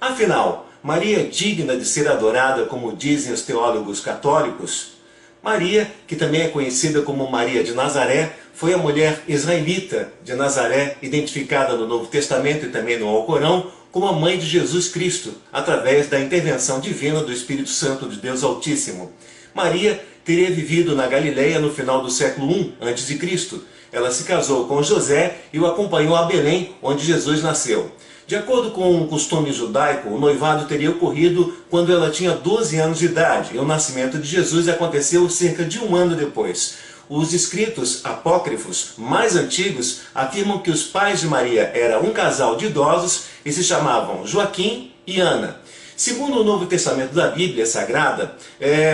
Afinal, Maria é digna de ser adorada como dizem os teólogos católicos? Maria, que também é conhecida como Maria de Nazaré, foi a mulher israelita de Nazaré, identificada no Novo Testamento e também no Alcorão como a mãe de Jesus Cristo, através da intervenção divina do Espírito Santo de Deus Altíssimo. Maria teria vivido na Galileia no final do século I a.C. Ela se casou com José e o acompanhou a Belém, onde Jesus nasceu. De acordo com um costume judaico, o noivado teria ocorrido quando ela tinha 12 anos de idade, e o nascimento de Jesus aconteceu cerca de um ano depois. Os escritos apócrifos mais antigos afirmam que os pais de Maria eram um casal de idosos e se chamavam Joaquim e Ana. Segundo o Novo Testamento da Bíblia Sagrada,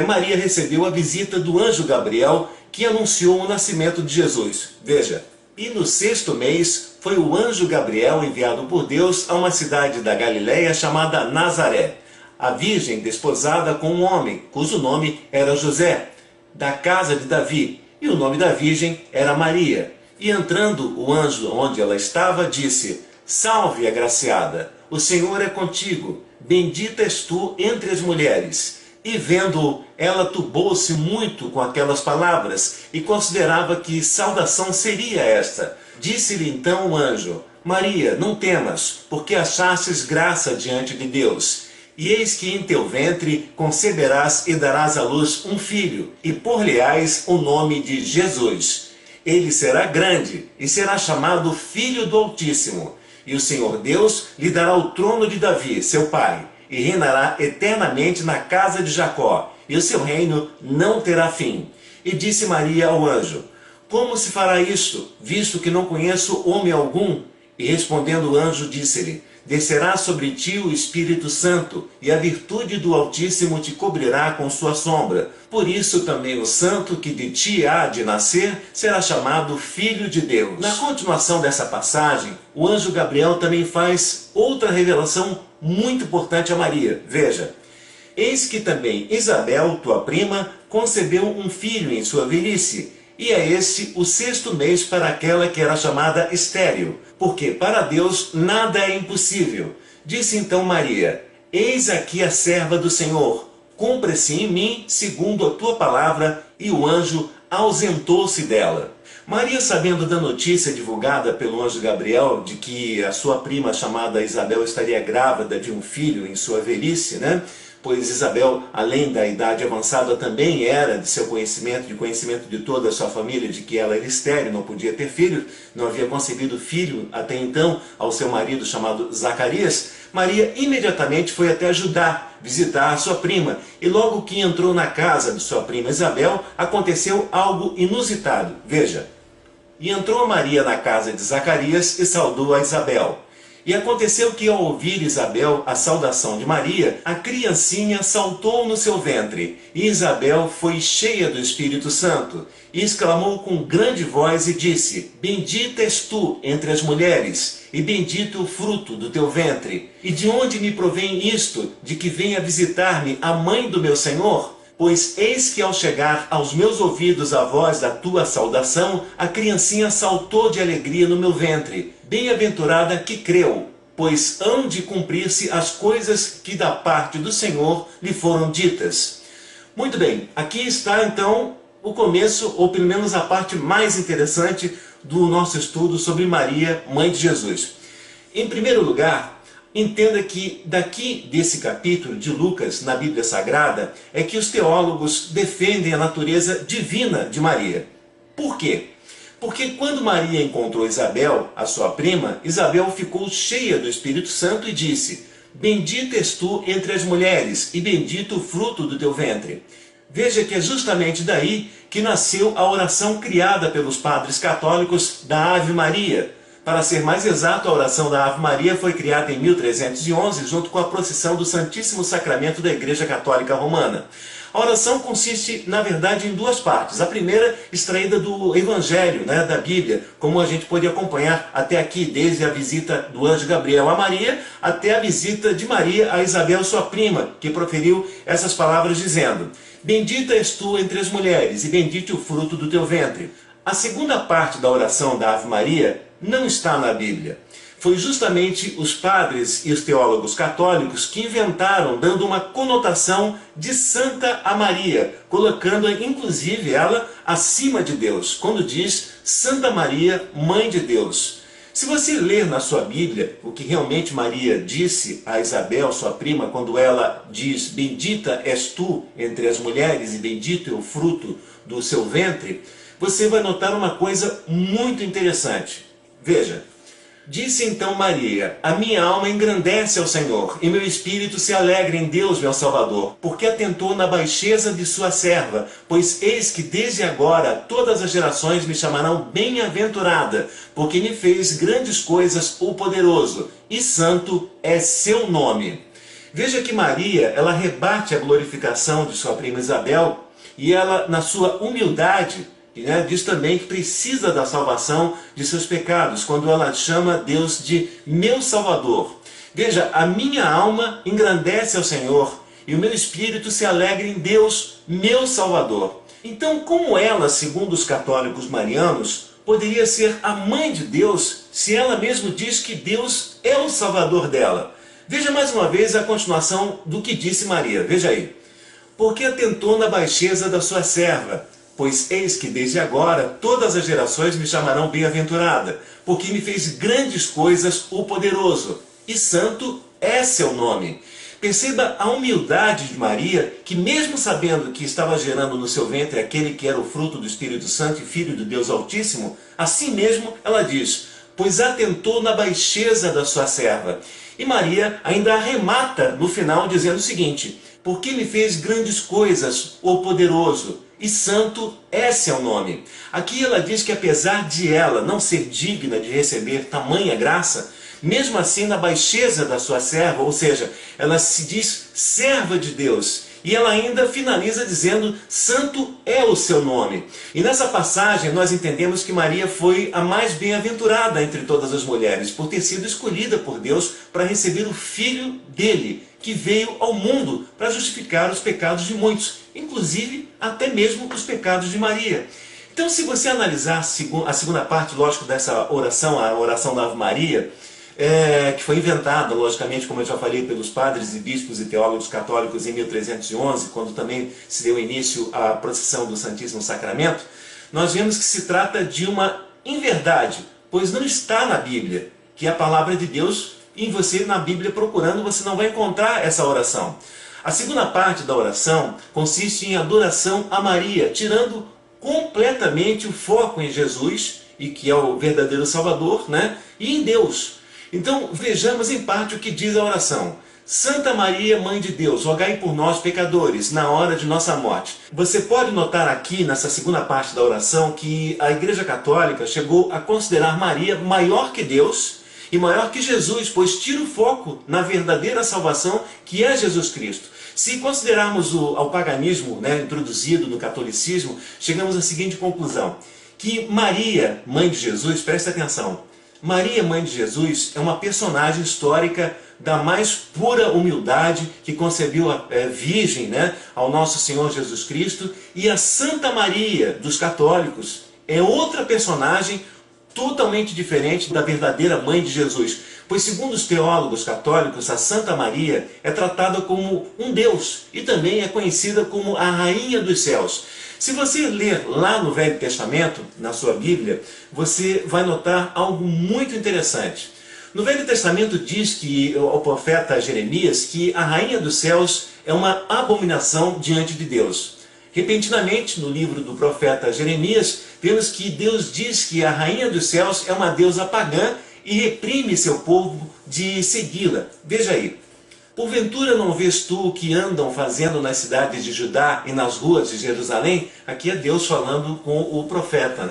Maria recebeu a visita do anjo Gabriel, que anunciou o nascimento de Jesus. Veja, e no 6º mês foi o anjo Gabriel enviado por Deus a uma cidade da Galileia chamada Nazaré. A virgem desposada com um homem, cujo nome era José, da casa de Davi, e o nome da virgem era Maria. E entrando o anjo onde ela estava, disse: Salve, agraciada, o Senhor é contigo, bendita és tu entre as mulheres. E vendo-o, ela turbou-se muito com aquelas palavras, e considerava que saudação seria esta. Disse-lhe então o anjo: Maria, não temas, porque achastes graça diante de Deus. E eis que em teu ventre conceberás e darás à luz um filho, e por-lhe-ás o nome de Jesus. Ele será grande, e será chamado Filho do Altíssimo. E o Senhor Deus lhe dará o trono de Davi, seu pai, e reinará eternamente na casa de Jacó, e o seu reino não terá fim. E disse Maria ao anjo: Como se fará isto, visto que não conheço homem algum? E respondendo o anjo, disse-lhe: Descerá sobre ti o Espírito Santo, e a virtude do Altíssimo te cobrirá com sua sombra. Por isso também o santo que de ti há de nascer será chamado Filho de Deus. Na continuação dessa passagem, o anjo Gabriel também faz outra revelação muito importante a Maria. Veja: Eis que também Isabel, tua prima, concebeu um filho em sua velhice, e é este o 6º mês para aquela que era chamada estéril, porque para Deus nada é impossível. Disse então Maria: Eis aqui a serva do Senhor, cumpra-se em mim segundo a tua palavra. E o anjo ausentou-se dela. Maria, sabendo da notícia divulgada pelo anjo Gabriel de que a sua prima chamada Isabel estaria grávida de um filho em sua velhice, pois Isabel, além da idade avançada, também era de seu conhecimento, de conhecimento de toda a sua família, de que ela era estéril, não podia ter filho, não havia concebido filho até então ao seu marido chamado Zacarias. Maria imediatamente foi até Judá visitar a sua prima, e logo que entrou na casa de sua prima Isabel, aconteceu algo inusitado. Veja: E entrou Maria na casa de Zacarias e saudou a Isabel. E aconteceu que, ao ouvir Isabel a saudação de Maria, a criancinha saltou no seu ventre, e Isabel foi cheia do Espírito Santo, e exclamou com grande voz e disse: Bendita és tu entre as mulheres, e bendito o fruto do teu ventre. E de onde me provém isto, de que venha visitar-me a mãe do meu Senhor? Pois eis que ao chegar aos meus ouvidos a voz da tua saudação, a criancinha saltou de alegria no meu ventre. Bem-aventurada que creu, pois hão de cumprir-se as coisas que da parte do Senhor lhe foram ditas. Muito bem, aqui está então o começo, ou pelo menos a parte mais interessante do nosso estudo sobre Maria, mãe de Jesus. Em primeiro lugar, entenda que daqui desse capítulo de Lucas, na Bíblia Sagrada, é que os teólogos defendem a natureza divina de Maria. Por quê? Porque quando Maria encontrou Isabel, a sua prima, Isabel ficou cheia do Espírito Santo e disse: Bendita és tu entre as mulheres, e bendito o fruto do teu ventre. Veja que é justamente daí que nasceu a oração criada pelos padres católicos da Ave Maria. Para ser mais exato, a oração da Ave Maria foi criada em 1311, junto com a procissão do Santíssimo Sacramento da Igreja Católica Romana. A oração consiste, na verdade, em duas partes. A primeira, extraída do Evangelho, da Bíblia, como a gente pode acompanhar até aqui, desde a visita do anjo Gabriel a Maria, até a visita de Maria a Isabel, sua prima, que proferiu essas palavras dizendo: Bendita és tu entre as mulheres, e bendito o fruto do teu ventre. A segunda parte da oração da Ave Maria não está na Bíblia. Foi justamente os padres e os teólogos católicos que inventaram, dando uma conotação de Santa a Maria, colocando inclusive ela acima de Deus, quando diz Santa Maria, Mãe de Deus. Se você ler na sua Bíblia o que realmente Maria disse a Isabel, sua prima, quando ela diz: bendita és tu entre as mulheres e bendito é o fruto do seu ventre, você vai notar uma coisa muito interessante. Veja. Disse então Maria: a minha alma engrandece ao Senhor, e meu espírito se alegra em Deus, meu Salvador, porque atentou na baixeza de sua serva, pois eis que desde agora todas as gerações me chamarão bem-aventurada, porque me fez grandes coisas o poderoso, e santo é seu nome. Veja que Maria, ela rebate a glorificação de sua prima Isabel, e ela, na sua humildade, diz também que precisa da salvação de seus pecados, quando ela chama Deus de meu Salvador. Veja, a minha alma engrandece ao Senhor, e o meu espírito se alegra em Deus, meu Salvador. Então, como ela, segundo os católicos marianos, poderia ser a mãe de Deus, se ela mesma diz que Deus é o Salvador dela? Veja mais uma vez a continuação do que disse Maria, veja aí. Porque atentou na baixeza da sua serva, pois eis que desde agora todas as gerações me chamarão bem-aventurada, porque me fez grandes coisas o poderoso, e santo é seu nome. Perceba a humildade de Maria, que mesmo sabendo que estava gerando no seu ventre aquele que era o fruto do Espírito Santo e Filho de Deus Altíssimo, assim mesmo ela diz: pois atentou na baixeza da sua serva. E Maria ainda arremata no final dizendo o seguinte: porque me fez grandes coisas o poderoso, e santo é seu nome. Aqui ela diz que apesar de ela não ser digna de receber tamanha graça, mesmo assim na baixeza da sua serva, ou seja, ela se diz serva de Deus, e ela ainda finaliza dizendo: santo é o seu nome. E nessa passagem nós entendemos que Maria foi a mais bem-aventurada entre todas as mulheres, por ter sido escolhida por Deus para receber o Filho dele, que veio ao mundo para justificar os pecados de muitos, inclusive até mesmo os pecados de Maria. Então, se você analisar a segunda parte, lógico, dessa oração, a oração da Ave Maria, que foi inventada, logicamente, como eu já falei, pelos padres e bispos e teólogos católicos em 1311, quando também se deu início à procissão do Santíssimo Sacramento, nós vemos que se trata de uma inverdade, pois não está na Bíblia, que é a palavra de Deus, e você na Bíblia procurando, você não vai encontrar essa oração. A segunda parte da oração consiste em adoração a Maria, tirando completamente o foco em Jesus, e que é o verdadeiro Salvador, e em Deus. Então vejamos em parte o que diz a oração. Santa Maria, Mãe de Deus, rogai por nós pecadores, na hora de nossa morte. Você pode notar aqui, nessa segunda parte da oração, que a Igreja Católica chegou a considerar Maria maior que Deus e maior que Jesus, pois tira o foco na verdadeira salvação, que é Jesus Cristo. Se considerarmos ao paganismo introduzido no catolicismo, chegamos à seguinte conclusão: que Maria, Mãe de Jesus, presta atenção, Maria, Mãe de Jesus, é uma personagem histórica da mais pura humildade, que concebeu a Virgem ao nosso Senhor Jesus Cristo, e a Santa Maria dos católicos é outra personagem totalmente diferente da verdadeira Mãe de Jesus, pois segundo os teólogos católicos, a Santa Maria é tratada como um Deus e também é conhecida como a Rainha dos Céus. Se você ler lá no Velho Testamento, na sua Bíblia, você vai notar algo muito interessante. No Velho Testamento diz que o profeta Jeremias que a Rainha dos Céus é uma abominação diante de Deus. Repentinamente, no livro do profeta Jeremias, vemos que Deus diz que a Rainha dos Céus é uma deusa pagã e reprime seu povo de segui-la. Veja aí. Porventura não vês tu o que andam fazendo nas cidades de Judá e nas ruas de Jerusalém? Aqui é Deus falando com o profeta,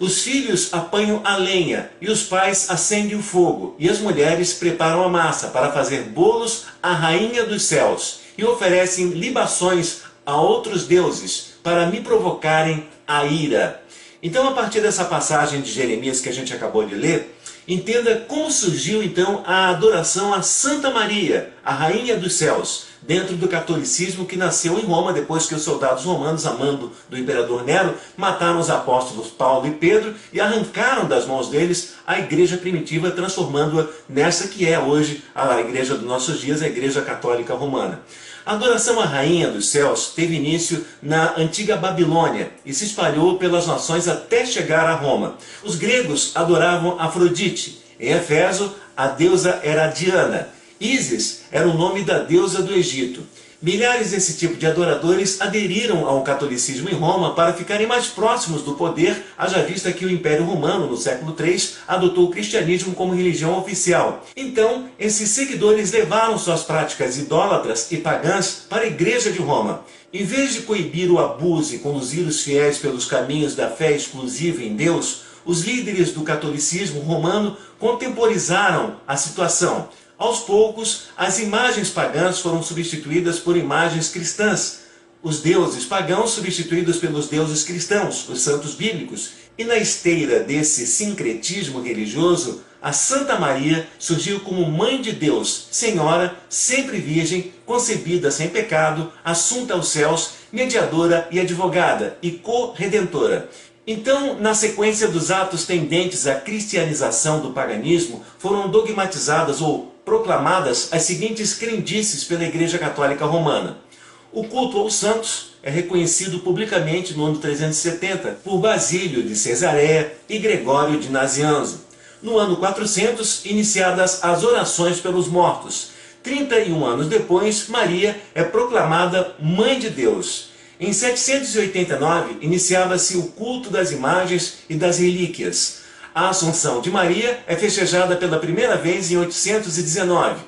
Os filhos apanham a lenha, e os pais acendem o fogo, e as mulheres preparam a massa para fazer bolos à Rainha dos Céus, e oferecem libações a outros deuses, para me provocarem a ira. Então, a partir dessa passagem de Jeremias que a gente acabou de ler, entenda como surgiu então a adoração a Santa Maria, a rainha dos céus, dentro do catolicismo que nasceu em Roma depois que os soldados romanos, a mando do imperador Nero, mataram os apóstolos Paulo e Pedro e arrancaram das mãos deles a igreja primitiva, transformando-a nessa que é hoje a igreja dos nossos dias, a Igreja Católica Romana. A adoração à Rainha dos Céus teve início na antiga Babilônia e se espalhou pelas nações até chegar a Roma. Os gregos adoravam Afrodite. Em Éfeso, a deusa era Diana. Ísis era o nome da deusa do Egito. Milhares desse tipo de adoradores aderiram ao catolicismo em Roma para ficarem mais próximos do poder, haja vista que o Império Romano, no século III, adotou o cristianismo como religião oficial. Então, esses seguidores levaram suas práticas idólatras e pagãs para a Igreja de Roma. Em vez de coibir o abuso e conduzir os fiéis pelos caminhos da fé exclusiva em Deus, os líderes do catolicismo romano contemporizaram a situação. Aos poucos, as imagens pagãs foram substituídas por imagens cristãs, os deuses pagãos substituídos pelos deuses cristãos, os santos bíblicos. E na esteira desse sincretismo religioso, a Santa Maria surgiu como Mãe de Deus, Senhora, sempre virgem, concebida sem pecado, assunta aos céus, mediadora e advogada, e co-redentora. Então, na sequência dos atos tendentes à cristianização do paganismo, foram dogmatizadas ou proclamadas as seguintes crendices pela Igreja Católica Romana. O culto aos santos é reconhecido publicamente no ano 370 por Basílio de Cesareia e Gregório de Nazianzo. No ano 400, iniciadas as orações pelos mortos. 31 anos depois, Maria é proclamada Mãe de Deus. Em 789, iniciava-se o culto das imagens e das relíquias. A Assunção de Maria é festejada pela primeira vez em 819.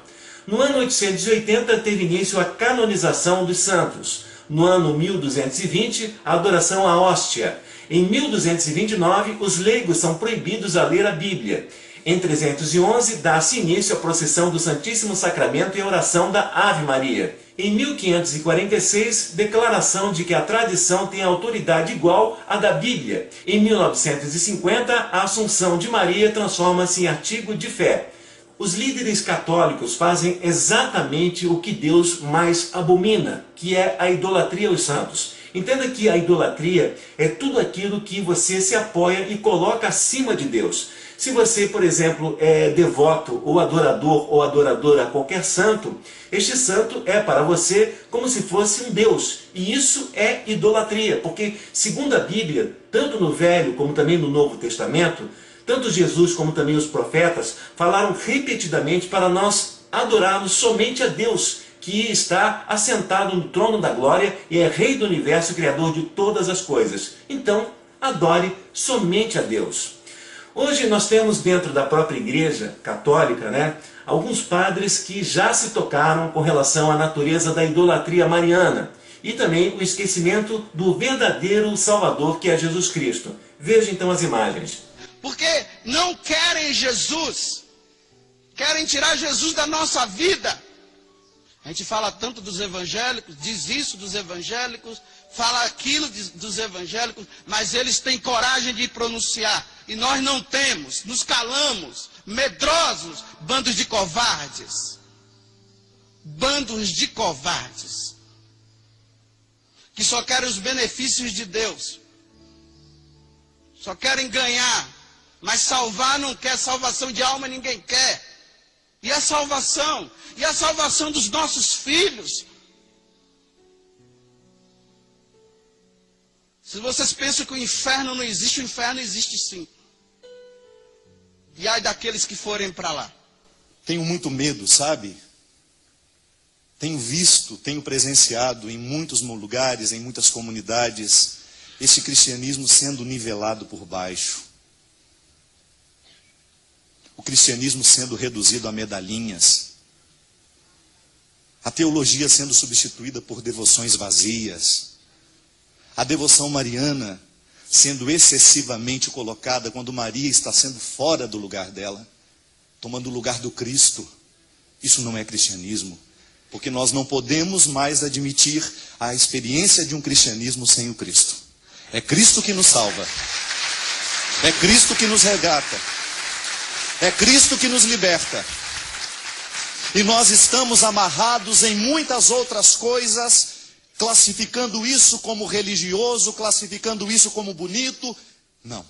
No ano 880 teve início a canonização dos santos. No ano 1220, a adoração à hóstia. Em 1229, os leigos são proibidos a ler a Bíblia. Em 311, dá-se início à procissão do Santíssimo Sacramento e a oração da Ave Maria. Em 1546, declaração de que a tradição tem autoridade igual à da Bíblia. Em 1950, a Assunção de Maria transforma-se em artigo de fé. Os líderes católicos fazem exatamente o que Deus mais abomina, que é a idolatria aos santos. Entenda que a idolatria é tudo aquilo que você se apoia e coloca acima de Deus. Se você, por exemplo, é devoto ou adorador ou adoradora a qualquer santo, este santo é para você como se fosse um Deus. E isso é idolatria, porque, segundo a Bíblia, tanto no Velho como também no Novo Testamento, tanto Jesus como também os profetas falaram repetidamente para nós adorarmos somente a Deus, que está assentado no trono da glória e é Rei do universo, Criador de todas as coisas. Então, adore somente a Deus. Hoje nós temos dentro da própria Igreja Católica, alguns padres que já se tocaram com relação à natureza da idolatria mariana e também o esquecimento do verdadeiro Salvador, que é Jesus Cristo. Veja então as imagens. Porque não querem Jesus, querem tirar Jesus da nossa vida. A gente fala tanto dos evangélicos, diz isso dos evangélicos, fala aquilo dos evangélicos, mas eles têm coragem de pronunciar. E nós não temos, nos calamos, medrosos, bandos de covardes. Bandos de covardes. Que só querem os benefícios de Deus. Só querem ganhar. Mas salvar não quer, salvação de alma ninguém quer. E a salvação? E a salvação dos nossos filhos? Se vocês pensam que o inferno não existe, o inferno existe sim. E ai daqueles que forem para lá. Tenho muito medo, sabe? Tenho visto, tenho presenciado em muitos lugares, em muitas comunidades, esse cristianismo sendo nivelado por baixo. O cristianismo sendo reduzido a medalhinhas. A teologia sendo substituída por devoções vazias. A devoção mariana sendo excessivamente colocada quando Maria está sendo fora do lugar dela, tomando o lugar do Cristo. Isso não é cristianismo, porque nós não podemos mais admitir a experiência de um cristianismo sem o Cristo. É Cristo que nos salva. É Cristo que nos resgata. É Cristo que nos liberta. E nós estamos amarrados em muitas outras coisas, classificando isso como religioso, classificando isso como bonito. Não.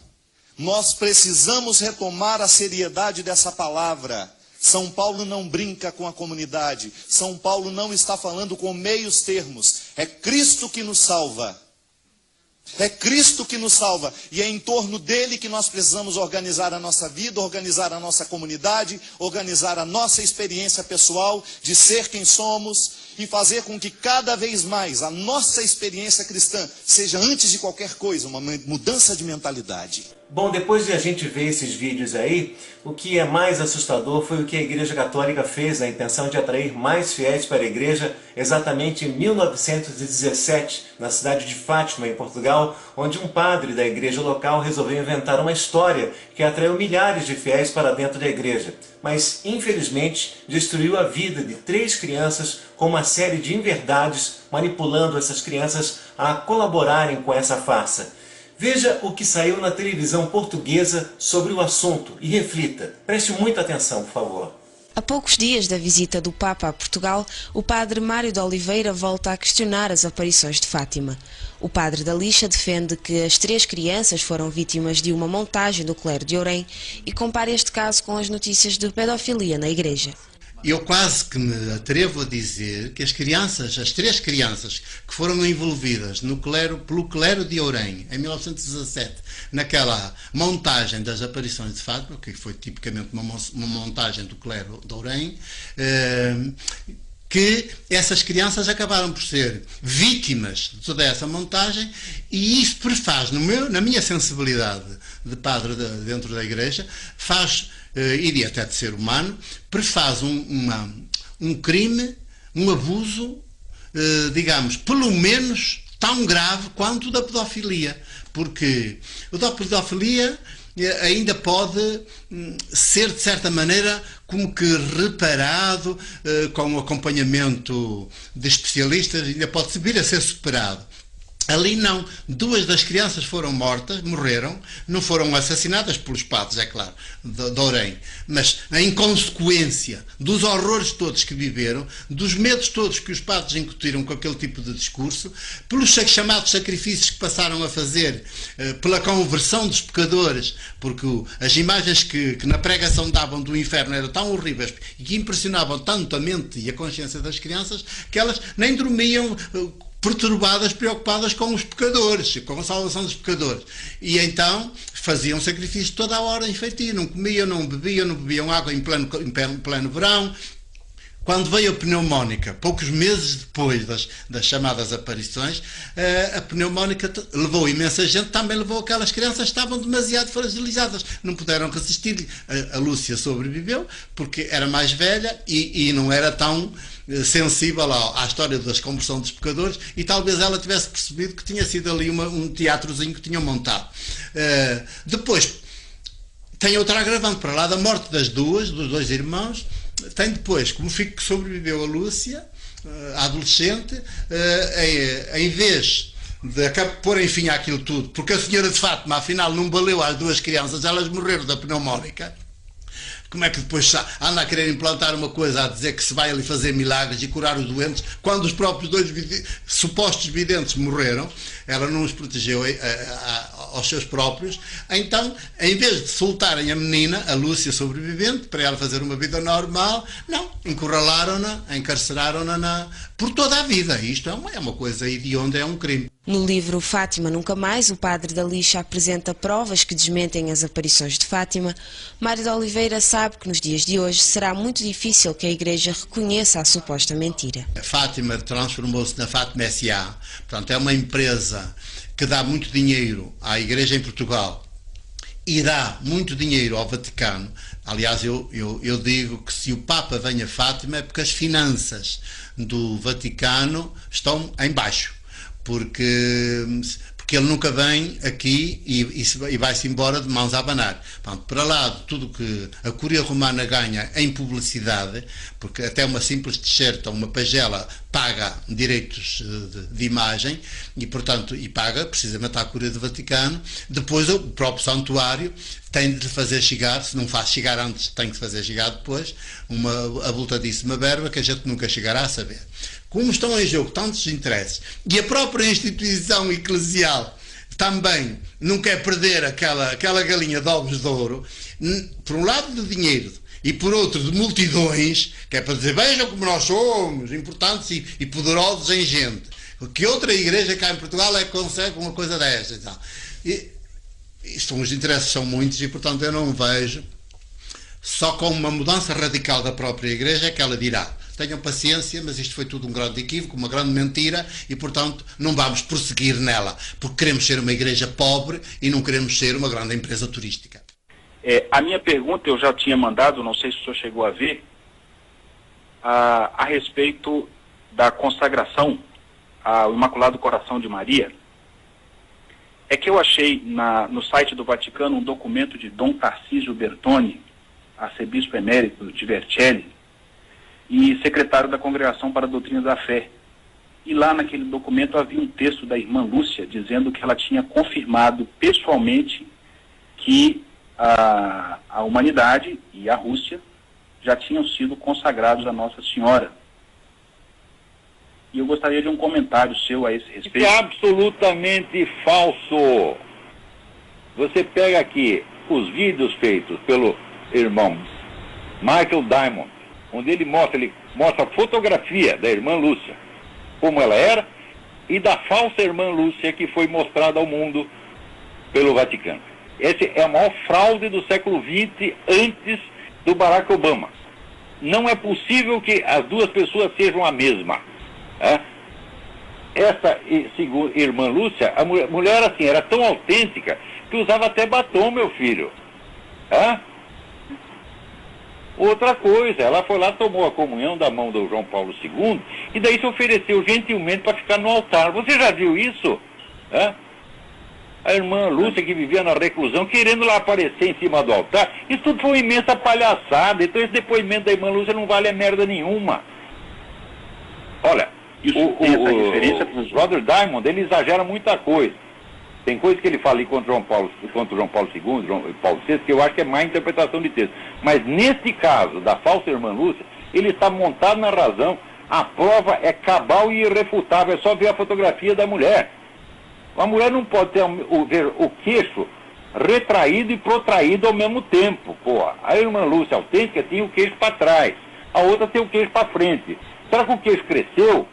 Nós precisamos retomar a seriedade dessa palavra. São Paulo não brinca com a comunidade. São Paulo não está falando com meios termos. É Cristo que nos salva. É Cristo que nos salva. E é em torno dele que nós precisamos organizar a nossa vida, organizar a nossa comunidade, organizar a nossa experiência pessoal de ser quem somos e fazer com que cada vez mais a nossa experiência cristã seja, antes de qualquer coisa, uma mudança de mentalidade. Bom, depois de a gente ver esses vídeos aí, o que é mais assustador foi o que a Igreja Católica fez na intenção de atrair mais fiéis para a Igreja exatamente em 1917, na cidade de Fátima, em Portugal, onde um padre da igreja local resolveu inventar uma história que atraiu milhares de fiéis para dentro da igreja, mas infelizmente destruiu a vida de 3 crianças com uma série de inverdades, manipulando essas crianças a colaborarem com essa farsa. Veja o que saiu na televisão portuguesa sobre o assunto e reflita. Preste muita atenção, por favor. A poucos dias da visita do Papa a Portugal, o padre Mário de Oliveira volta a questionar as aparições de Fátima. O padre da Lixa defende que as 3 crianças foram vítimas de uma montagem do clero de Ourém e compara este caso com as notícias de pedofilia na igreja. Eu quase que me atrevo a dizer que as 3 crianças que foram envolvidas pelo clero de Ourém, em 1917, naquela montagem das aparições de Fátima, que foi tipicamente uma montagem do clero de Ourém, que essas crianças acabaram por ser vítimas de toda essa montagem, e isso prefaz, na minha sensibilidade de padre dentro da igreja, e até de ser humano, prefaz um crime, um abuso, digamos, pelo menos tão grave quanto o da pedofilia, porque o da pedofilia ainda pode ser, de certa maneira, como que reparado, com o acompanhamento de especialistas, ainda pode vir a ser superado. Ali não. 2 das crianças foram morreram, não foram assassinadas pelos padres, é claro, de Ourém, mas em consequência dos horrores todos que viveram, dos medos todos que os padres incutiram com aquele tipo de discurso, pelos chamados sacrifícios que passaram a fazer, pela conversão dos pecadores, porque as imagens que na pregação davam do inferno eram tão horríveis e que impressionavam tanto a mente e a consciência das crianças, que elas nem dormiam perturbadas, preocupadas com os pecadores, com a salvação dos pecadores. E então faziam sacrifício toda a hora em feitio, não comiam, não bebiam água em pleno verão. Quando veio a pneumónica, poucos meses depois das chamadas aparições, a pneumónica levou imensa gente, também levou aquelas crianças que estavam demasiado fragilizadas, não puderam resistir. A Lúcia sobreviveu porque era mais velha e não era tão sensível à história da conversão dos pecadores, e talvez ela tivesse percebido que tinha sido ali um teatrozinho que tinham montado. Depois, tem outra agravante, para lá da morte dos 2 irmãos, tem depois, como fico que sobreviveu a Lúcia, a adolescente, em vez de pôr fim àquilo tudo, porque a senhora de Fátima afinal não valeu às 2 crianças, elas morreram da pneumónica. Como é que depois anda a querer implantar uma coisa, a dizer que se vai ali fazer milagres e curar os doentes, quando os próprios 2 supostos videntes morreram? Ela não os protegeu aos seus próprios. Então, em vez de soltarem a menina, a Lúcia sobrevivente, para ela fazer uma vida normal, não, encurralaram-na, encarceraram-na por toda a vida. Isto é uma coisa hedionda, é um crime. No livro Fátima Nunca Mais, o padre da Lixa apresenta provas que desmentem as aparições de Fátima. Mário de Oliveira sabe que nos dias de hoje será muito difícil que a Igreja reconheça a suposta mentira. A Fátima transformou-se na Fátima S.A., portanto é uma empresa que dá muito dinheiro à Igreja em Portugal e dá muito dinheiro ao Vaticano. Aliás, eu digo que se o Papa vem a Fátima é porque as finanças do Vaticano estão em baixo. Porque ele nunca vem aqui e vai-se embora de mãos a abanar. Portanto, para lá de tudo que a Curia Romana ganha em publicidade, porque até uma simples t-shirt ou uma pagela paga direitos de imagem e, portanto, paga precisamente à Curia do Vaticano. Depois o próprio santuário tem de fazer chegar, se não faz chegar antes, tem que fazer chegar depois, uma abultadíssima verba que a gente nunca chegará a saber. Como estão em jogo tantos interesses, e a própria instituição eclesial também não quer perder aquela galinha de ovos de ouro, por um lado de dinheiro, e por outro de multidões, que é para dizer, vejam como nós somos importantes e poderosos em gente. Que outra igreja cá em Portugal é que consegue uma coisa desta e tal. Os interesses são muitos e, portanto, eu não vejo, só com uma mudança radical da própria igreja é que ela dirá, tenham paciência, mas isto foi tudo um grande equívoco, uma grande mentira e, portanto, não vamos prosseguir nela, porque queremos ser uma igreja pobre e não queremos ser uma grande empresa turística. A minha pergunta eu já tinha mandado, não sei se o senhor chegou a ver, a respeito da consagração ao Imaculado Coração de Maria. É que eu achei no site do Vaticano um documento de Dom Tarcísio Bertoni, arcebispo emérito de Vercelli, e secretário da Congregação para a Doutrina da Fé. E lá naquele documento havia um texto da irmã Lúcia dizendo que ela tinha confirmado pessoalmente que a humanidade e a Rússia já tinham sido consagrados a Nossa Senhora. E eu gostaria de um comentário seu a esse respeito. Isso é absolutamente falso. Você pega aqui os vídeos feitos pelo irmão Michael Diamond, onde ele mostra a fotografia da irmã Lúcia, como ela era, e da falsa irmã Lúcia que foi mostrada ao mundo pelo Vaticano. Essa é a maior fraude do século XX antes do Barack Obama. Não é possível que as duas pessoas sejam a mesma. Essa irmã Lúcia, a mulher assim, era tão autêntica que usava até batom, meu filho. Outra coisa, ela foi lá, tomou a comunhão da mão do João Paulo II e daí se ofereceu gentilmente para ficar no altar. Você já viu isso? A irmã Lúcia, que vivia na reclusão, querendo lá aparecer em cima do altar, isso tudo foi uma imensa palhaçada. Então esse depoimento da irmã Lúcia não vale a merda nenhuma. Olha, o Brother Diamond, ele exagera muita coisa. Tem coisa que ele fala ali contra o João Paulo II, João Paulo VI, que eu acho que é má interpretação de texto. Mas nesse caso da falsa irmã Lúcia, ele está montado na razão. A prova é cabal e irrefutável, é só ver a fotografia da mulher. A mulher não pode ter ver o queixo retraído e protraído ao mesmo tempo. A irmã Lúcia autêntica tinha o queixo para trás, a outra tem o queixo para frente. Será que o queixo cresceu?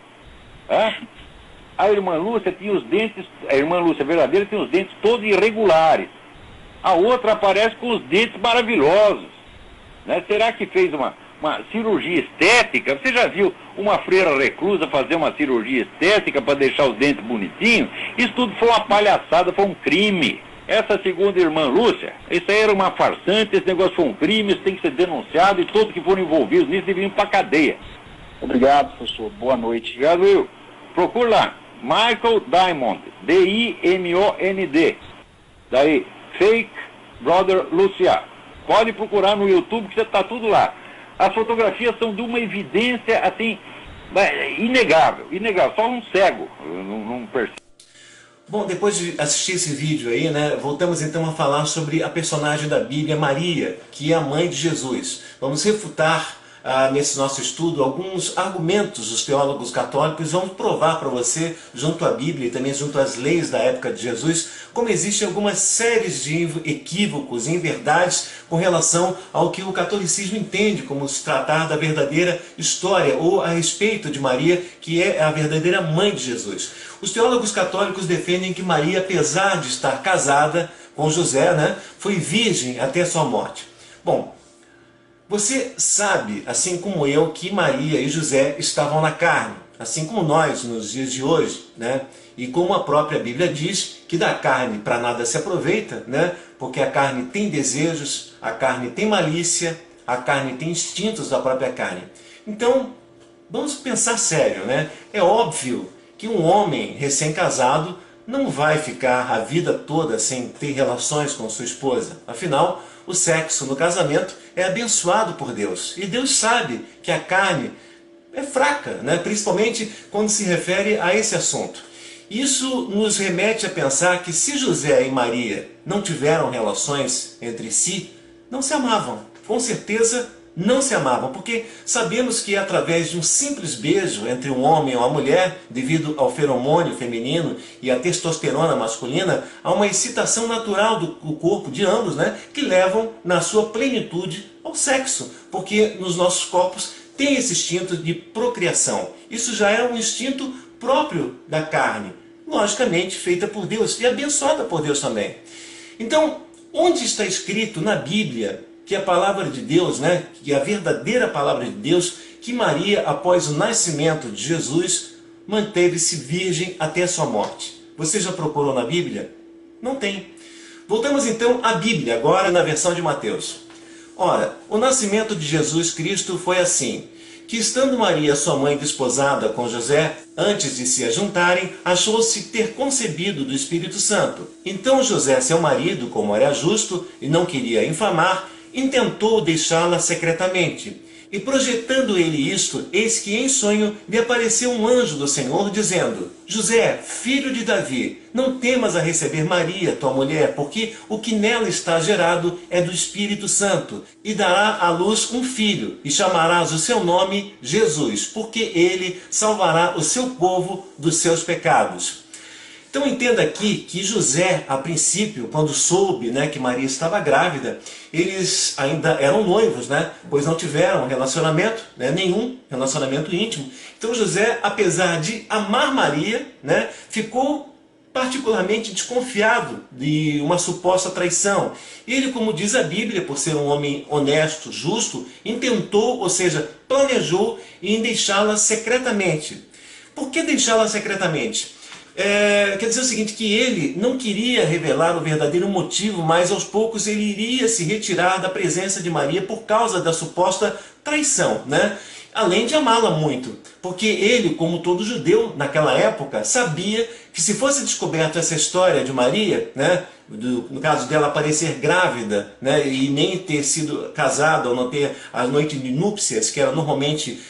A irmã Lúcia tinha os dentes, a irmã Lúcia verdadeira tinha os dentes todos irregulares. A outra aparece com os dentes maravilhosos. Será que fez uma cirurgia estética? Você já viu uma freira reclusa fazer uma cirurgia estética para deixar os dentes bonitinhos? Isso tudo foi uma palhaçada, foi um crime. Essa segunda irmã Lúcia, isso aí era uma farsante, esse negócio foi um crime, isso tem que ser denunciado e todos que foram envolvidos nisso deveriam ir para a cadeia. Obrigado, professor. Boa noite. Obrigado, Will. Procure lá. Michael Diamond. D-I-M-O-N-D. Daí, Fake Brother Lucia. Pode procurar no YouTube que você está tudo lá. As fotografias são de uma evidência, assim, inegável. Inegável. Só um cego não percebe. Bom, depois de assistir esse vídeo aí, voltamos então a falar sobre a personagem da Bíblia, Maria, que é a mãe de Jesus. Vamos refutar nesse nosso estudo alguns argumentos dos teólogos católicos, vamos provar para você, junto à Bíblia e também junto às leis da época de Jesus, como existem algumas séries de equívocos e inverdades com relação ao que o catolicismo entende como se tratar da verdadeira história ou a respeito de Maria, que é a verdadeira mãe de Jesus. Os teólogos católicos defendem que Maria, apesar de estar casada com José, foi virgem até sua morte. Bom, você sabe, assim como eu, que Maria e José estavam na carne, assim como nós nos dias de hoje, E como a própria Bíblia diz, que da carne para nada se aproveita, Porque a carne tem desejos, a carne tem malícia, a carne tem instintos da própria carne. Então, vamos pensar sério, É óbvio que um homem recém-casado não vai ficar a vida toda sem ter relações com sua esposa. Afinal, o sexo no casamento é abençoado por Deus. E Deus sabe que a carne é fraca, principalmente quando se refere a esse assunto. Isso nos remete a pensar que se José e Maria não tiveram relações entre si, não se amavam. Com certeza não se amavam, porque sabemos que através de um simples beijo entre um homem e uma mulher, devido ao feromônio feminino e à testosterona masculina, há uma excitação natural do corpo de ambos, né, que levam na sua plenitude ao sexo, porque nos nossos corpos tem esse instinto de procriação. Isso já é um instinto próprio da carne, logicamente feita por Deus e abençoada por Deus também. Então, onde está escrito na Bíblia que a palavra de Deus, né, que a verdadeira palavra de Deus, que Maria, após o nascimento de Jesus, manteve-se virgem até a sua morte? Você já procurou na Bíblia? Não tem. Voltamos então à Bíblia, agora na versão de Mateus. Ora, o nascimento de Jesus Cristo foi assim, que estando Maria, sua mãe, desposada com José, antes de se ajuntarem, achou-se ter concebido do Espírito Santo. Então José, seu marido, como era justo e não queria infamar, intentou deixá-la secretamente. E projetando ele isto, eis que em sonho lhe apareceu um anjo do Senhor, dizendo: José, filho de Davi, não temas a receber Maria, tua mulher, porque o que nela está gerado é do Espírito Santo, e dará à luz um filho, e chamarás o seu nome Jesus, porque ele salvará o seu povo dos seus pecados. Então entenda aqui que José, a princípio, quando soube, né, que Maria estava grávida, eles ainda eram noivos, né, pois não tiveram relacionamento, né, nenhum relacionamento íntimo. Então José, apesar de amar Maria, né, ficou particularmente desconfiado de uma suposta traição. Ele, como diz a Bíblia, por ser um homem honesto, justo, intentou, ou seja, planejou em deixá-la secretamente. Por que deixá-la secretamente? Quer dizer o seguinte, que ele não queria revelar o verdadeiro motivo, mas aos poucos ele iria se retirar da presença de Maria por causa da suposta traição, né? Além de amá-la muito, porque ele, como todo judeu naquela época, sabia que se fosse descoberta essa história de Maria, né, no caso dela aparecer grávida, né, e nem ter sido casada ou não ter a noite de núpcias, que era normalmente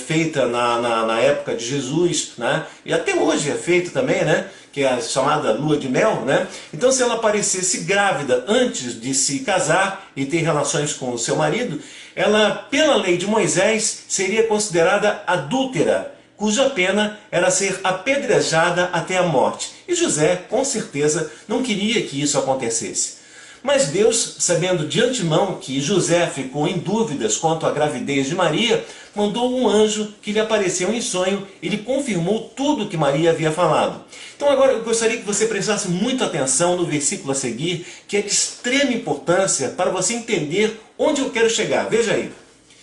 feita na época de Jesus, né, e até hoje é feito também, né, que é a chamada lua de mel, né? Então, se ela aparecesse grávida antes de se casar e ter relações com o seu marido, ela, pela lei de Moisés, seria considerada adúltera, cuja pena era ser apedrejada até a morte. E José, com certeza, não queria que isso acontecesse. Mas Deus, sabendo de antemão que José ficou em dúvidas quanto à gravidez de Maria, mandou um anjo que lhe apareceu em sonho e lhe confirmou tudo que Maria havia falado. Então agora eu gostaria que você prestasse muita atenção no versículo a seguir, que é de extrema importância para você entender onde eu quero chegar. Veja aí.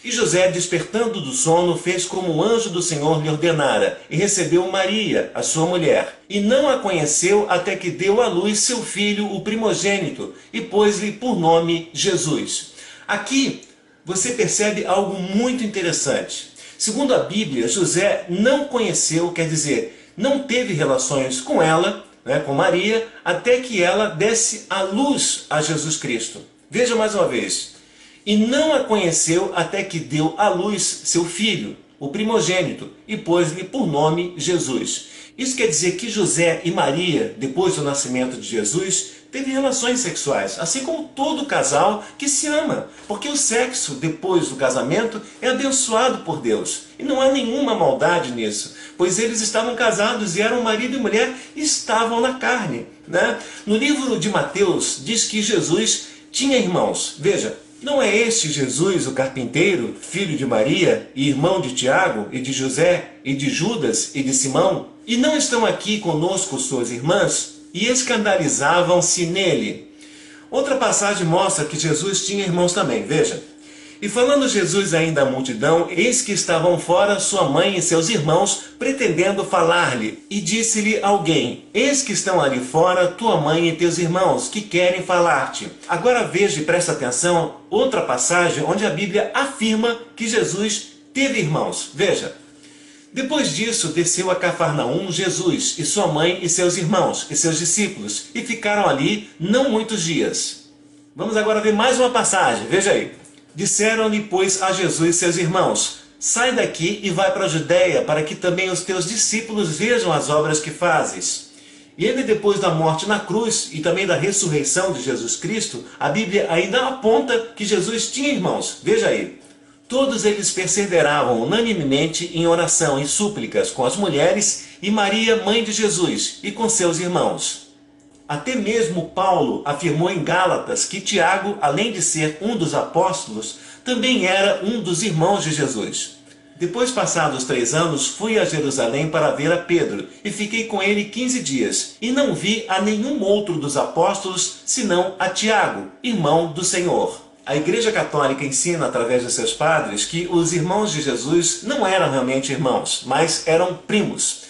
E José, despertando do sono, fez como o anjo do Senhor lhe ordenara, e recebeu Maria, a sua mulher, e não a conheceu até que deu à luz seu filho, o primogênito, e pôs-lhe por nome Jesus. Aqui você percebe algo muito interessante. Segundo a Bíblia, José não conheceu, quer dizer, não teve relações com ela, né, com Maria, até que ela desse à luz a Jesus Cristo. Veja mais uma vez. E não a conheceu até que deu à luz seu filho, o primogênito, e pôs-lhe por nome Jesus. Isso quer dizer que José e Maria, depois do nascimento de Jesus, teve relações sexuais, assim como todo casal que se ama, porque o sexo depois do casamento é abençoado por Deus. E não há nenhuma maldade nisso, pois eles estavam casados e eram marido e mulher e estavam na carne, né? No livro de Mateus diz que Jesus tinha irmãos. Veja, não é este Jesus, o carpinteiro, filho de Maria, e irmão de Tiago, e de José, e de Judas, e de Simão? E não estão aqui conosco suas irmãs? E escandalizavam-se nele. Outra passagem mostra que Jesus tinha irmãos também, veja. E falando Jesus ainda à multidão, eis que estavam fora sua mãe e seus irmãos, pretendendo falar-lhe. E disse-lhe alguém: eis que estão ali fora tua mãe e teus irmãos, que querem falar-te. Agora veja e presta atenção, outra passagem onde a Bíblia afirma que Jesus teve irmãos. Veja. Depois disso, desceu a Cafarnaum Jesus, e sua mãe e seus irmãos, e seus discípulos, e ficaram ali não muitos dias. Vamos agora ver mais uma passagem, veja aí. Disseram-lhe, pois, a Jesus seus irmãos: sai daqui e vai para a Judéia, para que também os teus discípulos vejam as obras que fazes. E ele, depois da morte na cruz e também da ressurreição de Jesus Cristo, a Bíblia ainda aponta que Jesus tinha irmãos. Veja aí. Todos eles perseveravam unanimemente em oração e súplicas com as mulheres e Maria, mãe de Jesus, e com seus irmãos. Até mesmo Paulo afirmou em Gálatas que Tiago, além de ser um dos apóstolos, também era um dos irmãos de Jesus. Depois, passados 3 anos, fui a Jerusalém para ver a Pedro, e fiquei com ele 15 dias, e não vi a nenhum outro dos apóstolos, senão a Tiago, irmão do Senhor. A Igreja Católica ensina, através de seus padres, que os irmãos de Jesus não eram realmente irmãos, mas eram primos.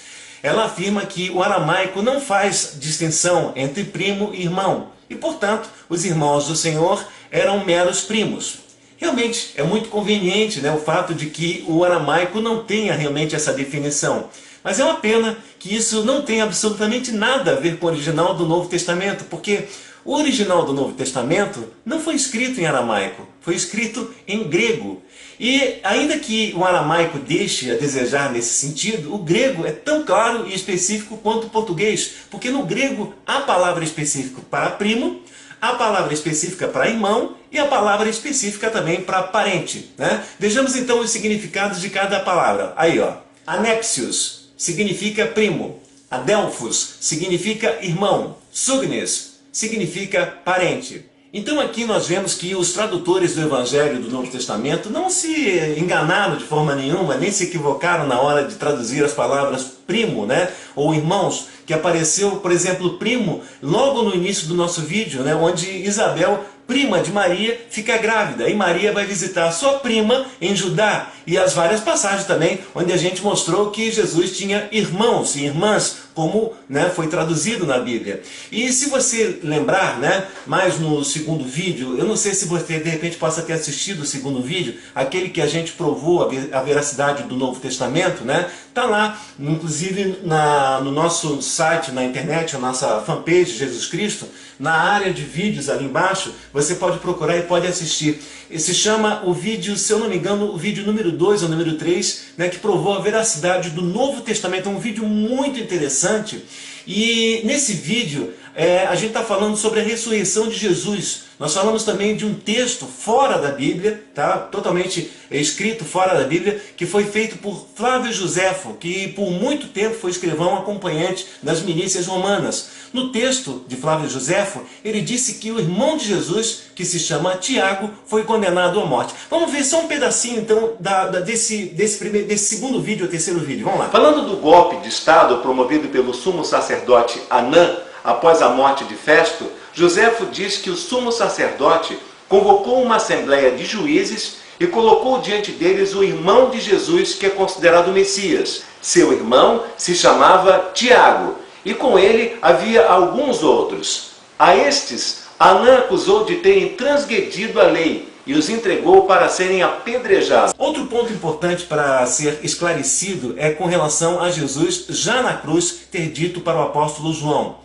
Ela afirma que o aramaico não faz distinção entre primo e irmão, e, portanto, os irmãos do Senhor eram meros primos. Realmente é muito conveniente, o fato de que o aramaico não tenha realmente essa definição. Mas é uma pena que isso não tenha absolutamente nada a ver com o original do Novo Testamento, porque o original do Novo Testamento não foi escrito em aramaico, foi escrito em grego. E ainda que o aramaico deixe a desejar nesse sentido, o grego é tão claro e específico quanto o português, porque no grego há palavra específica para primo, a palavra específica para irmão e a palavra específica também para parente. Vejamos então os significados de cada palavra. Aí, ó. Anexius significa primo. Adelphos significa irmão. Sugnes significa parente. Então aqui nós vemos que os tradutores do Evangelho do Novo Testamento não se enganaram de forma nenhuma, nem se equivocaram na hora de traduzir as palavras primo, ou irmãos, que apareceu, por exemplo, primo, logo no início do nosso vídeo, onde Isabel, prima de Maria, fica grávida, e Maria vai visitar a sua prima em Judá, e as várias passagens também, onde a gente mostrou que Jesus tinha irmãos e irmãs, como foi traduzido na Bíblia. E se você lembrar, mais no segundo vídeo, eu não sei se você de repente possa ter assistido o segundo vídeo, aquele que a gente provou a veracidade do Novo Testamento, está lá, inclusive no nosso site, na internet, a nossa fanpage Jesus Cristo, na área de vídeos ali embaixo, você pode procurar e pode assistir. E se chama o vídeo, se eu não me engano, o vídeo número 2 ou número 3, que provou a veracidade do Novo Testamento. É um vídeo muito interessante. E nesse vídeo a gente está falando sobre a ressurreição de Jesus. Nós falamos também de um texto fora da Bíblia, totalmente escrito fora da Bíblia, que foi feito por Flávio Joséfo, que por muito tempo foi escrivão acompanhante das milícias romanas. No texto de Flávio Joséfo, ele disse que o irmão de Jesus, que se chama Tiago, foi condenado à morte. Vamos ver só um pedacinho então desse segundo vídeo, ou terceiro vídeo. Vamos lá. Falando do golpe de Estado promovido pelo sumo sacerdote Anã após a morte de Festo, Joséfo diz que o sumo sacerdote convocou uma assembleia de juízes e colocou diante deles o irmão de Jesus, que é considerado o Messias. Seu irmão se chamava Tiago, e com ele havia alguns outros. A estes, Anã acusou de terem transgredido a lei e os entregou para serem apedrejados. Outro ponto importante para ser esclarecido é com relação a Jesus, já na cruz, ter dito para o apóstolo João.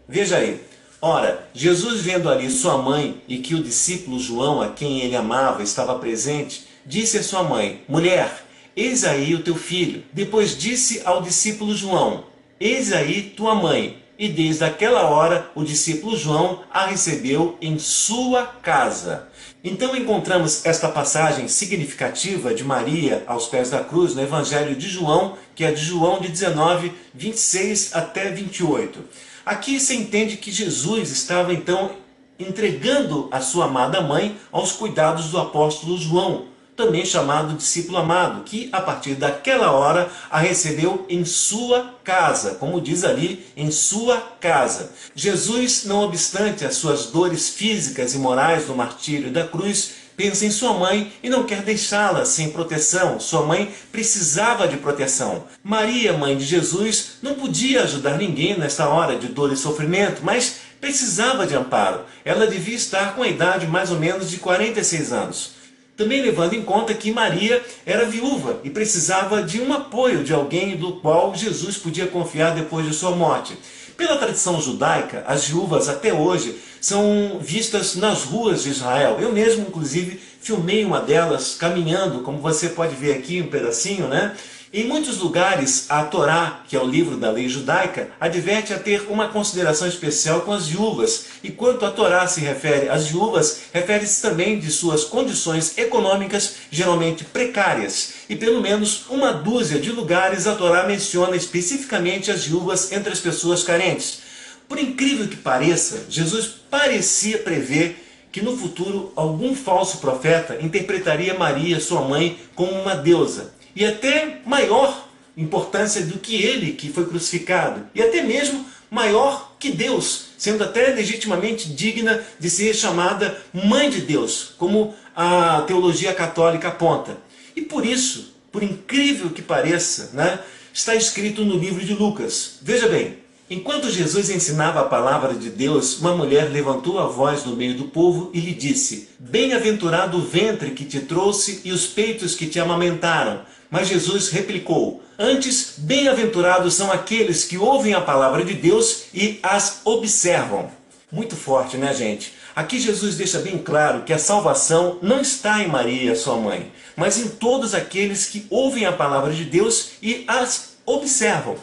Veja aí. Ora, Jesus, vendo ali sua mãe e que o discípulo João, a quem ele amava, estava presente, disse a sua mãe: Mulher, eis aí o teu filho. Depois disse ao discípulo João: Eis aí tua mãe. E desde aquela hora o discípulo João a recebeu em sua casa. Então encontramos esta passagem significativa de Maria aos pés da cruz no Evangelho de João, que é de João de 19, 26 até 28. Aqui se entende que Jesus estava então entregando a sua amada mãe aos cuidados do apóstolo João, também chamado discípulo amado, que a partir daquela hora a recebeu em sua casa, como diz ali, em sua casa. Jesus, não obstante as suas dores físicas e morais do martírio da cruz, pensa em sua mãe e não quer deixá-la sem proteção. Sua mãe precisava de proteção. Maria, mãe de Jesus, não podia ajudar ninguém nesta hora de dor e sofrimento, mas precisava de amparo. Ela devia estar com a idade mais ou menos de 46 anos. Também levando em conta que Maria era viúva e precisava de um apoio de alguém do qual Jesus podia confiar depois de sua morte. Pela tradição judaica, as viúvas até hoje são vistas nas ruas de Israel. Eu mesmo, inclusive, filmei uma delas caminhando, como você pode ver aqui um pedacinho, né? Em muitos lugares, a Torá, que é o livro da lei judaica, adverte a ter uma consideração especial com as viúvas. E quanto a Torá se refere às viúvas, refere-se também de suas condições econômicas, geralmente precárias. E pelo menos uma dúzia de lugares a Torá menciona especificamente as viúvas entre as pessoas carentes. Por incrível que pareça, Jesus parecia prever que no futuro algum falso profeta interpretaria Maria, sua mãe, como uma deusa. E até maior importância do que ele, que foi crucificado. E até mesmo maior que Deus, sendo até legitimamente digna de ser chamada Mãe de Deus, como a teologia católica aponta. E por isso, por incrível que pareça, né, está escrito no livro de Lucas. Veja bem, enquanto Jesus ensinava a palavra de Deus, uma mulher levantou a voz no meio do povo e lhe disse: "Bem-aventurado o ventre que te trouxe e os peitos que te amamentaram." Mas Jesus replicou: "Antes, bem-aventurados são aqueles que ouvem a palavra de Deus e as observam." Muito forte, né, gente? Aqui Jesus deixa bem claro que a salvação não está em Maria, sua mãe, mas em todos aqueles que ouvem a palavra de Deus e as observam.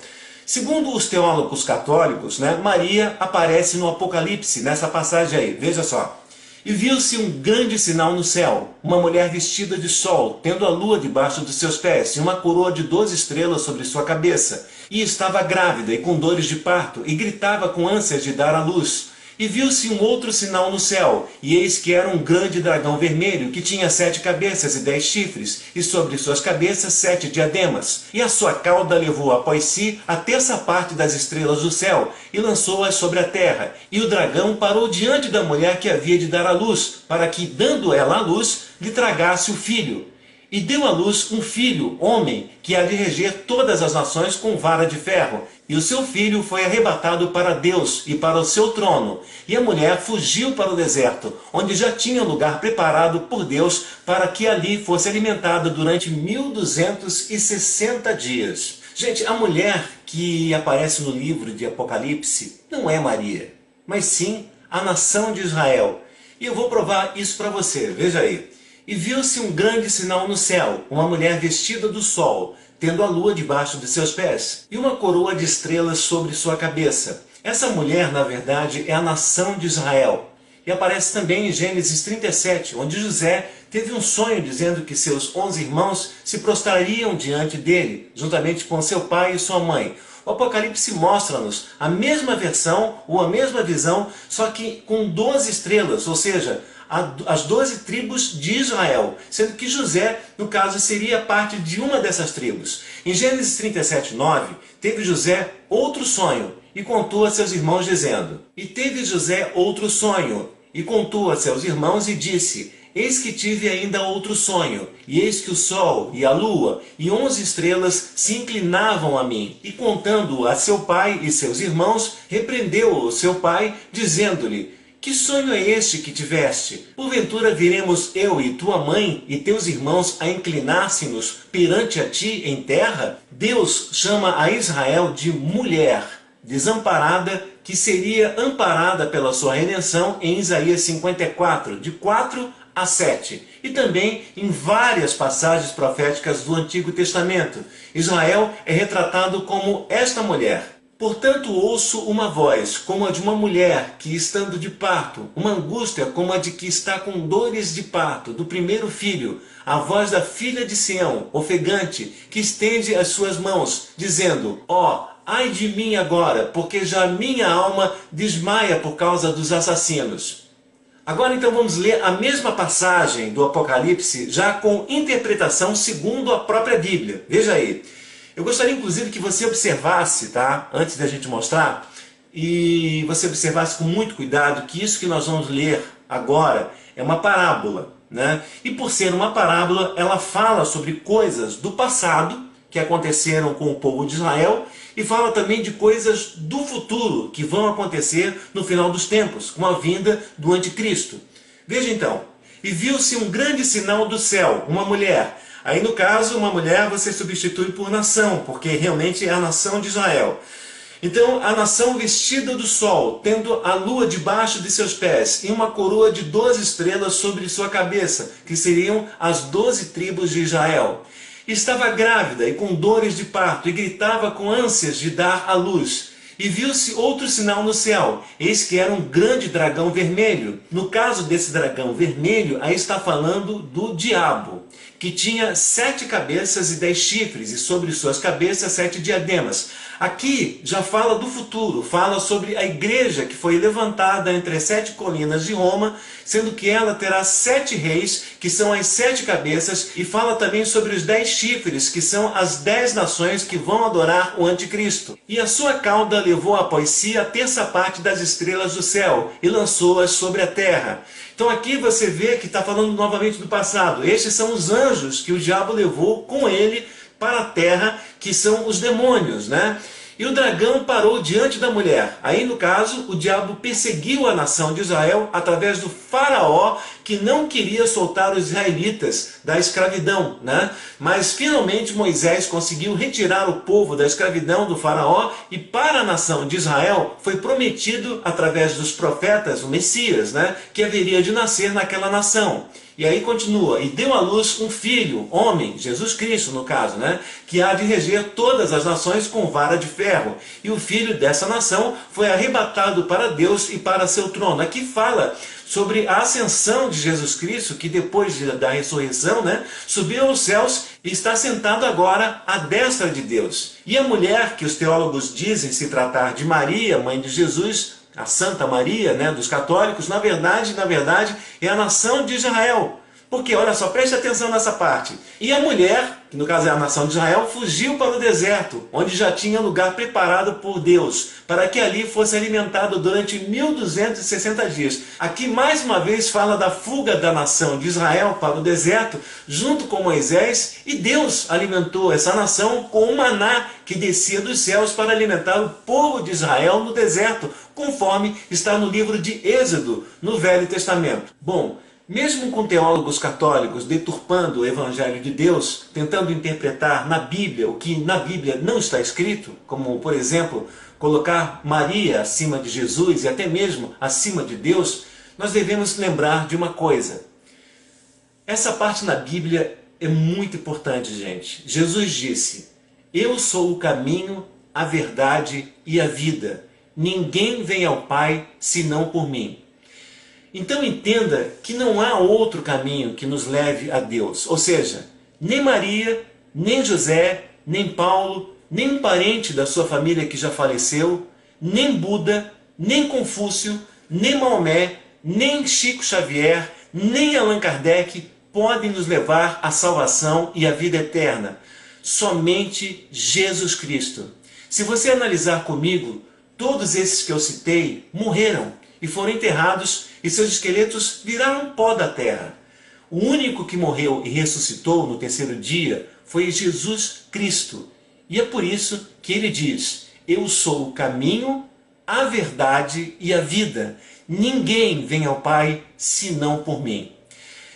Segundo os teólogos católicos, né, Maria aparece no Apocalipse, nessa passagem aí, veja só. "E viu-se um grande sinal no céu, uma mulher vestida de sol, tendo a lua debaixo dos seus pés, e uma coroa de 12 estrelas sobre sua cabeça. E estava grávida e com dores de parto, e gritava com ânsias de dar à luz. E viu-se um outro sinal no céu, e eis que era um grande dragão vermelho, que tinha 7 cabeças e 10 chifres, e sobre suas cabeças 7 diademas. E a sua cauda levou após si a terça parte das estrelas do céu, e lançou-as sobre a terra. E o dragão parou diante da mulher que havia de dar à luz, para que, dando ela à luz, lhe tragasse o filho. E deu à luz um filho, homem, que há de reger todas as nações com vara de ferro. E o seu filho foi arrebatado para Deus e para o seu trono. E a mulher fugiu para o deserto, onde já tinha lugar preparado por Deus para que ali fosse alimentada durante 1260 dias. Gente, a mulher que aparece no livro de Apocalipse não é Maria, mas sim a nação de Israel. E eu vou provar isso para você, veja aí. "E viu-se um grande sinal no céu, uma mulher vestida do sol, tendo a lua debaixo de seus pés, e uma coroa de estrelas sobre sua cabeça." Essa mulher, na verdade, é a nação de Israel. E aparece também em Gênesis 37, onde José teve um sonho dizendo que seus 11 irmãos se prostrariam diante dele, juntamente com seu pai e sua mãe. O Apocalipse mostra-nos a mesma versão, ou a mesma visão, só que com 12 estrelas, ou seja, as 12 tribos de Israel, sendo que José, no caso, seria parte de uma dessas tribos. Em Gênesis 37:9, teve José outro sonho, e contou a seus irmãos, dizendo: "E teve José outro sonho, e contou a seus irmãos, e disse: Eis que tive ainda outro sonho, e eis que o sol e a lua e 11 estrelas se inclinavam a mim. E contando a seu pai e seus irmãos, repreendeu o seu pai, dizendo-lhe: Que sonho é este que tiveste? Porventura viremos eu e tua mãe e teus irmãos a inclinar-se-nos perante a ti em terra? Deus chama a Israel de mulher, desamparada, que seria amparada pela sua redenção em Isaías 54, de 4 a 7. E também em várias passagens proféticas do Antigo Testamento. Israel é retratado como esta mulher. Portanto, ouço uma voz, como a de uma mulher que, estando de parto, uma angústia como a de que está com dores de parto, do primeiro filho, a voz da filha de Sião, ofegante, que estende as suas mãos, dizendo: Ó, ai de mim agora, porque já minha alma desmaia por causa dos assassinos. Agora então vamos ler a mesma passagem do Apocalipse, já com interpretação segundo a própria Bíblia. Veja aí. Eu gostaria inclusive que você observasse, tá? Antes da gente mostrar, e você observasse com muito cuidado que isso que nós vamos ler agora é uma parábola, né? E por ser uma parábola, ela fala sobre coisas do passado que aconteceram com o povo de Israel e fala também de coisas do futuro que vão acontecer no final dos tempos, com a vinda do anticristo. Veja então. E viu-se um grande sinal do céu, uma mulher. Aí no caso, uma mulher você substitui por nação, porque realmente é a nação de Israel. Então a nação vestida do sol, tendo a lua debaixo de seus pés e uma coroa de 12 estrelas sobre sua cabeça, que seriam as 12 tribos de Israel. Estava grávida e com dores de parto e gritava com ânsias de dar à luz. E viu-se outro sinal no céu, eis que era um grande dragão vermelho. No caso desse dragão vermelho, aí está falando do diabo, que tinha 7 cabeças e 10 chifres, e sobre suas cabeças 7 diademas. Aqui já fala do futuro, fala sobre a igreja que foi levantada entre as 7 colinas de Roma, sendo que ela terá 7 reis, que são as 7 cabeças, e fala também sobre os 10 chifres, que são as 10 nações que vão adorar o anticristo. E a sua cauda levou após si a terça parte das estrelas do céu, e lançou-as sobre a terra. Então aqui você vê que está falando novamente do passado. Estes são os anjos que o diabo levou com ele para a terra, que são os demônios, né? E o dragão parou diante da mulher. Aí, no caso, o diabo perseguiu a nação de Israel através do faraó, que não queria soltar os israelitas da escravidão, né? Mas, finalmente, Moisés conseguiu retirar o povo da escravidão do faraó, e para a nação de Israel foi prometido, através dos profetas, o Messias, né? Que haveria de nascer naquela nação. E aí continua, e deu à luz um filho, homem, Jesus Cristo no caso, né? Que há de reger todas as nações com vara de ferro. E o filho dessa nação foi arrebatado para Deus e para seu trono. Aqui fala sobre a ascensão de Jesus Cristo, que depois da ressurreição, né, subiu aos céus e está sentado agora à destra de Deus. E a mulher, que os teólogos dizem se tratar de Maria, mãe de Jesus, a Santa Maria, né, dos católicos, na verdade, é a nação de Israel. Porque, olha só, preste atenção nessa parte. E a mulher, que no caso é a nação de Israel, fugiu para o deserto, onde já tinha lugar preparado por Deus, para que ali fosse alimentado durante 1260 dias. Aqui, mais uma vez, fala da fuga da nação de Israel para o deserto, junto com Moisés, e Deus alimentou essa nação com um maná que descia dos céus para alimentar o povo de Israel no deserto, conforme está no livro de Êxodo, no Velho Testamento. Bom, mesmo com teólogos católicos deturpando o Evangelho de Deus, tentando interpretar na Bíblia o que na Bíblia não está escrito, como, por exemplo, colocar Maria acima de Jesus e até mesmo acima de Deus, nós devemos lembrar de uma coisa. Essa parte na Bíblia é muito importante, gente. Jesus disse: "Eu sou o caminho, a verdade e a vida. Ninguém vem ao Pai senão por mim." Então entenda que não há outro caminho que nos leve a Deus. Ou seja, nem Maria, nem José, nem Paulo, nem um parente da sua família que já faleceu, nem Buda, nem Confúcio, nem Maomé, nem Chico Xavier, nem Allan Kardec podem nos levar à salvação e à vida eterna. Somente Jesus Cristo. Se você analisar comigo, todos esses que eu citei morreram e foram enterrados, e seus esqueletos viraram pó da terra. O único que morreu e ressuscitou no terceiro dia foi Jesus Cristo. E é por isso que ele diz: "Eu sou o caminho, a verdade e a vida. Ninguém vem ao Pai senão por mim."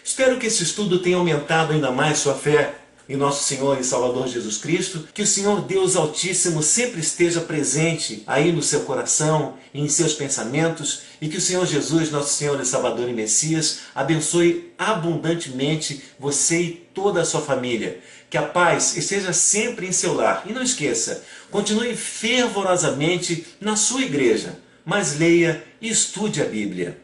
Espero que esse estudo tenha aumentado ainda mais sua fé em nosso Senhor e Salvador Jesus Cristo, que o Senhor Deus Altíssimo sempre esteja presente aí no seu coração, em seus pensamentos, e que o Senhor Jesus, nosso Senhor e Salvador e Messias, abençoe abundantemente você e toda a sua família. Que a paz esteja sempre em seu lar. E não esqueça, continue fervorosamente na sua igreja, mas leia e estude a Bíblia.